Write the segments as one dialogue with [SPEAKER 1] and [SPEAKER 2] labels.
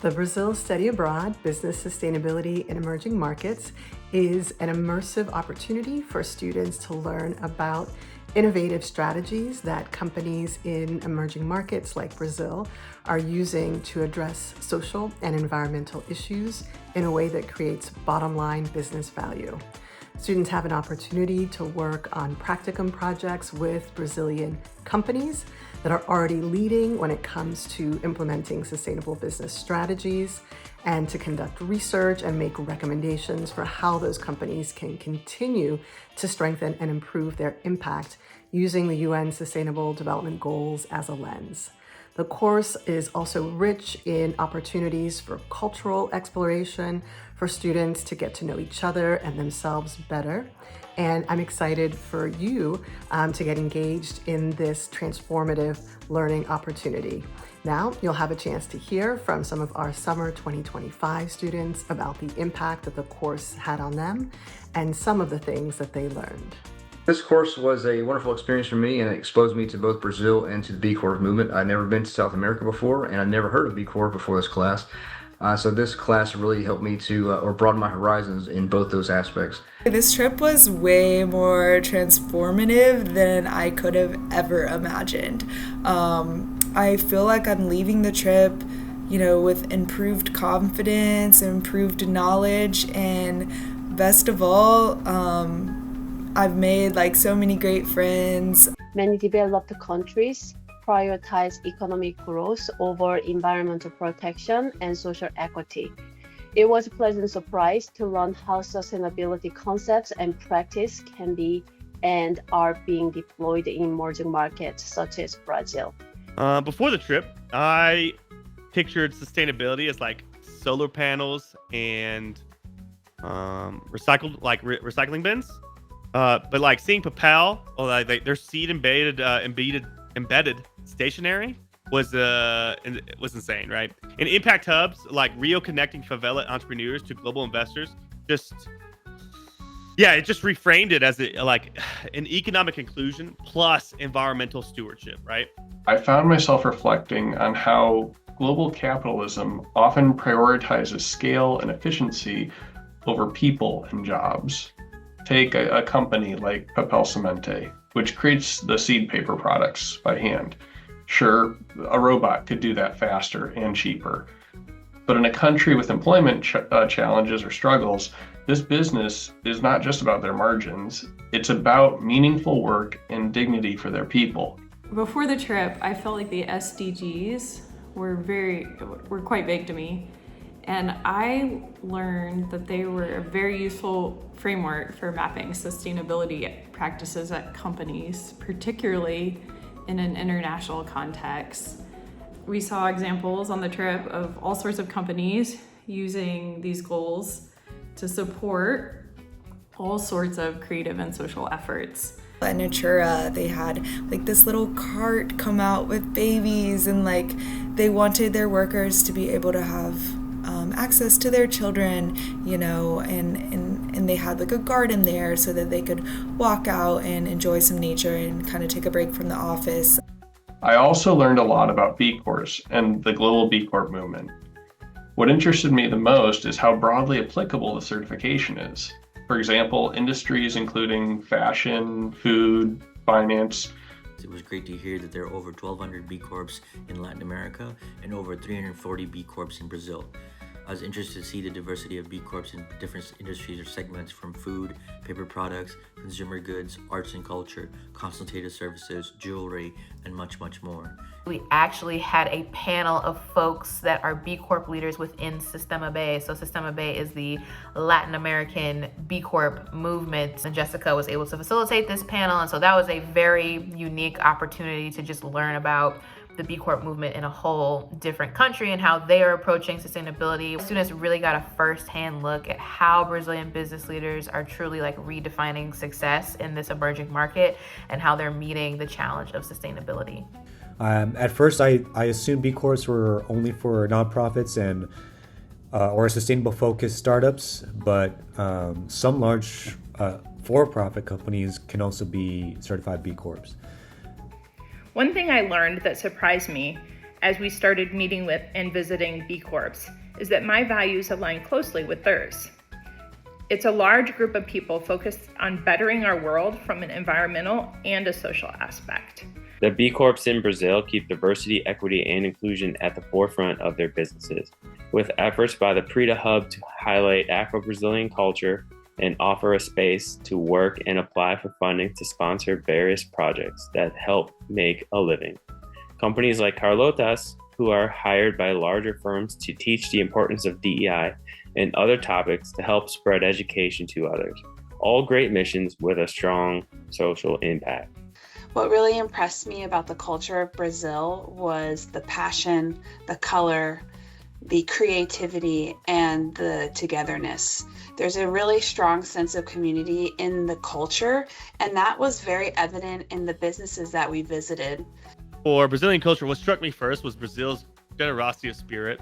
[SPEAKER 1] The Brazil Study Abroad Business Sustainability in Emerging Markets is an immersive opportunity for students to learn about innovative strategies that companies in emerging markets like Brazil are using to address social and environmental issues in a way that creates bottom-line business value. Students have an opportunity to work on practicum projects with Brazilian companies that are already leading when it comes to implementing sustainable business strategies, and to conduct research and make recommendations for how those companies can continue to strengthen and improve their impact using the UN Sustainable Development Goals as a lens. The course is also rich in opportunities for cultural exploration, for students to get to know each other and themselves better. And I'm excited for you to get engaged in this transformative learning opportunity. Now, you'll have a chance to hear from some of our summer 2025 students about the impact that the course had on them and some of the things that they learned.
[SPEAKER 2] This course was a wonderful experience for me, and it exposed me to both Brazil and to the B Corp movement. I'd never been to South America before, and I'd never heard of B Corp before this class. So this class really helped me to broaden my horizons in both those aspects.
[SPEAKER 3] This trip was way more transformative than I could have ever imagined. I feel like I'm leaving the trip, with improved confidence, improved knowledge, and best of all, I've made so many great friends.
[SPEAKER 4] Many developed countries prioritize economic growth over environmental protection and social equity. It was a pleasant surprise to learn how sustainability concepts and practice can be and are being deployed in emerging markets such as Brazil.
[SPEAKER 5] Before the trip, I pictured sustainability as solar panels and recycling bins. But seeing Papel, or their seed embedded stationery was insane, right? And impact hubs like Rio connecting favela entrepreneurs to global investors it just reframed it as an economic inclusion plus environmental stewardship, right?
[SPEAKER 6] I found myself reflecting on how global capitalism often prioritizes scale and efficiency over people and jobs. Take a company like Papel Semente, which creates the seed paper products by hand. Sure, a robot could do that faster and cheaper. But in a country with employment challenges or struggles, this business is not just about their margins. It's about meaningful work and dignity for their people.
[SPEAKER 7] Before the trip, I felt like the SDGs were quite vague to me. And I learned that they were a very useful framework for mapping sustainability practices at companies, particularly in an international context. We saw examples on the trip of all sorts of companies using these goals to support all sorts of creative and social efforts.
[SPEAKER 3] At Natura, they had this little cart come out with babies, and they wanted their workers to be able to have access to their children, and they had a garden there so that they could walk out and enjoy some nature and kind of take a break from the office.
[SPEAKER 6] I also learned a lot about B Corps and the global B Corp movement. What interested me the most is how broadly applicable the certification is. For example, industries including fashion, food, finance.
[SPEAKER 8] It was great to hear that there are over 1,200 B Corps in Latin America and over 340 B Corps in Brazil. I was interested to see the diversity of B Corps in different industries or segments, from food, paper products, consumer goods, arts and culture, consultative services, jewelry, and much, much more.
[SPEAKER 9] We actually had a panel of folks that are B Corp leaders within Sistema B. So Sistema B is the Latin American B Corp movement, and Jessica was able to facilitate this panel. And so that was a very unique opportunity to just learn about the B Corp movement in a whole different country and how they are approaching sustainability. Students really got a first-hand look at how Brazilian business leaders are truly redefining success in this emerging market and how they're meeting the challenge of sustainability.
[SPEAKER 10] At first, I assumed B Corps were only for nonprofits and or sustainable focused startups, but some large for-profit companies can also be certified B Corps.
[SPEAKER 11] One thing I learned that surprised me as we started meeting with and visiting B Corps is that my values align closely with theirs. It's a large group of people focused on bettering our world from an environmental and a social aspect.
[SPEAKER 12] The B Corps in Brazil keep diversity, equity, and inclusion at the forefront of their businesses, with efforts by the Preta Hub to highlight Afro-Brazilian culture and offer a space to work and apply for funding to sponsor various projects that help make a living. Companies like Carlotas, who are hired by larger firms to teach the importance of DEI and other topics to help spread education to others. All great missions with a strong social impact.
[SPEAKER 13] What really impressed me about the culture of Brazil was the passion, the color, the creativity, and the togetherness. There's a really strong sense of community in the culture, and that was very evident in the businesses that we visited.
[SPEAKER 5] For Brazilian culture, what struck me first was Brazil's generosity of spirit.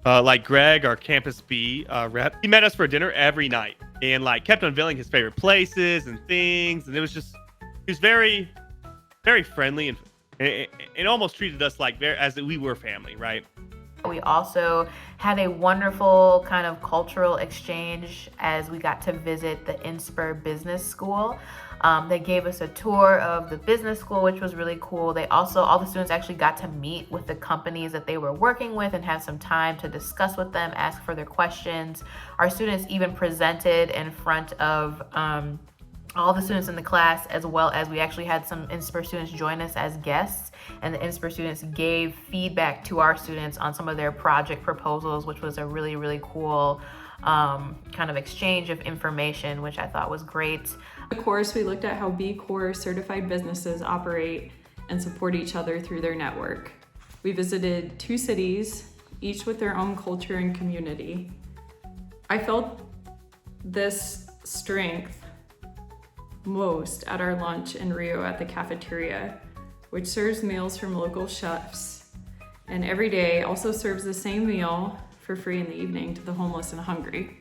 [SPEAKER 5] Like Greg, our Campus B rep, he met us for dinner every night and like kept unveiling his favorite places and things. And it was just, he was very, very friendly and almost treated us like as we were family, right?
[SPEAKER 9] We also had a wonderful kind of cultural exchange as we got to visit the Inspire Business School. They gave us a tour of the business school, which was really cool. They also, all the students actually got to meet with the companies that they were working with and have some time to discuss with them, ask for their questions. Our students even presented in front of all the students in the class, as well as we actually had some Inspire students join us as guests, and the Inspire students gave feedback to our students on some of their project proposals, which was a really, really cool kind of exchange of information, which I thought was great.
[SPEAKER 7] Of course, we looked at how B Corps certified businesses operate and support each other through their network. We visited 2 cities, each with their own culture and community. I felt this strength most at our lunch in Rio at the cafeteria, which serves meals from local chefs, and every day also serves the same meal for free in the evening to the homeless and hungry.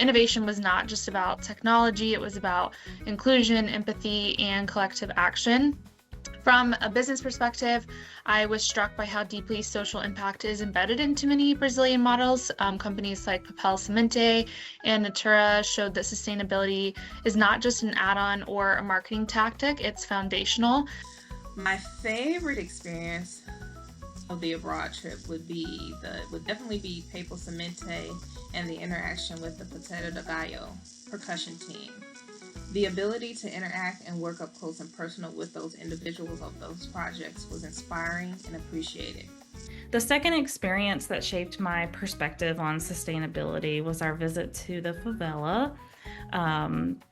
[SPEAKER 14] Innovation was not just about technology, it was about inclusion, empathy, and collective action. From a business perspective, I was struck by how deeply social impact is embedded into many Brazilian models. Companies like Papel Semente and Natura showed that sustainability is not just an add-on or a marketing tactic, it's foundational.
[SPEAKER 15] My favorite experience of the abroad trip would definitely be Papel Semente and the interaction with the Potato de Gallo percussion team. The ability to interact and work up close and personal with those individuals of those projects was inspiring and appreciated.
[SPEAKER 16] The second experience that shaped my perspective on sustainability was our visit to the favela.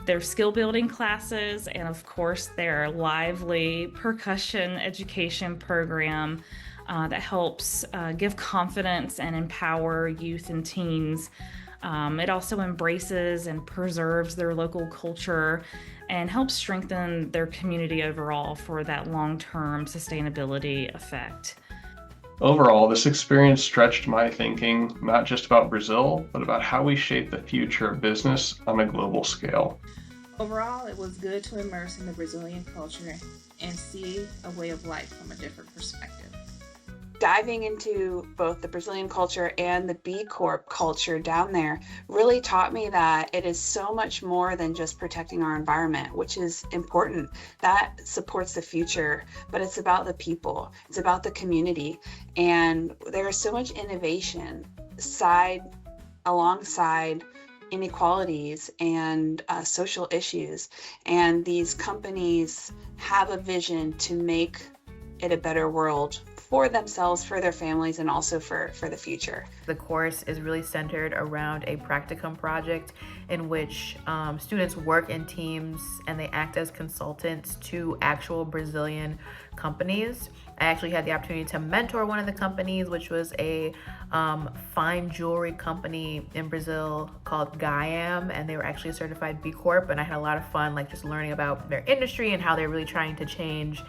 [SPEAKER 16] Their skill building classes and of course their lively percussion education program that helps give confidence and empower youth and teens. It also embraces and preserves their local culture and helps strengthen their community overall for that long-term sustainability effect.
[SPEAKER 6] Overall, this experience stretched my thinking not just about Brazil, but about how we shape the future of business on a global scale.
[SPEAKER 15] Overall, it was good to immerse in the Brazilian culture and see a way of life from a different perspective.
[SPEAKER 13] Diving into both the Brazilian culture and the B Corp culture down there really taught me that it is so much more than just protecting our environment, which is important. That supports the future, but it's about the people, it's about the community. And there is so much innovation alongside inequalities and social issues. And these companies have a vision to make it a better world for themselves, for their families, and also for the future.
[SPEAKER 9] The course is really centered around a practicum project in which students work in teams and they act as consultants to actual Brazilian companies. I actually had the opportunity to mentor one of the companies, which was a fine jewelry company in Brazil called Gaiam, and they were actually a certified B Corp, and I had a lot of fun like just learning about their industry and how they're really trying to change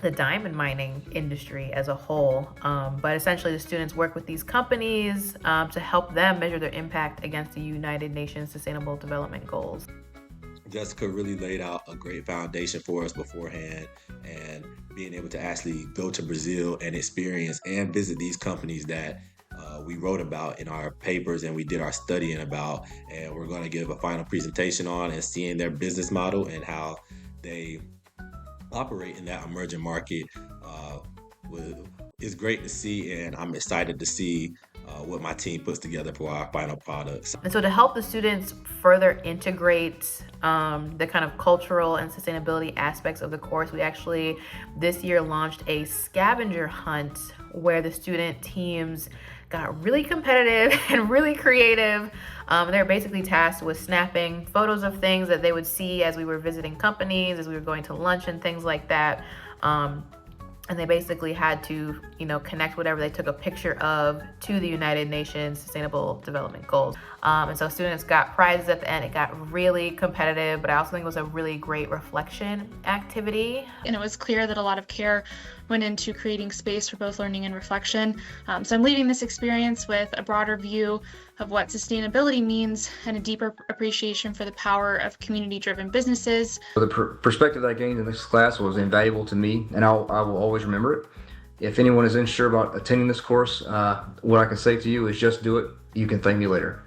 [SPEAKER 9] the diamond mining industry as a whole. But essentially the students work with these companies to help them measure their impact against the United Nations Sustainable Development Goals.
[SPEAKER 17] Jessica really laid out a great foundation for us beforehand, and being able to actually go to Brazil and experience and visit these companies that we wrote about in our papers and we did our studying about, and we're going to give a final presentation on, and seeing their business model and how they operate in that emerging market is great to see, and I'm excited to see what my team puts together for our final products.
[SPEAKER 9] And so to help the students further integrate the kind of cultural and sustainability aspects of the course, we actually this year launched a scavenger hunt where the student teams got really competitive and really creative. They're basically tasked with snapping photos of things that they would see as we were visiting companies, as we were going to lunch and things like that. And they basically had to, connect whatever they took a picture of to the United Nations Sustainable Development Goals. And so students got prizes at the end. It got really competitive, but I also think it was a really great reflection activity.
[SPEAKER 14] And it was clear that a lot of care went into creating space for both learning and reflection. So I'm leaving this experience with a broader view of what sustainability means and a deeper appreciation for the power of community-driven businesses.
[SPEAKER 2] The perspective that I gained in this class was invaluable to me, and I will always remember it. If anyone is unsure about attending this course, what I can say to you is just do it. You can thank me later.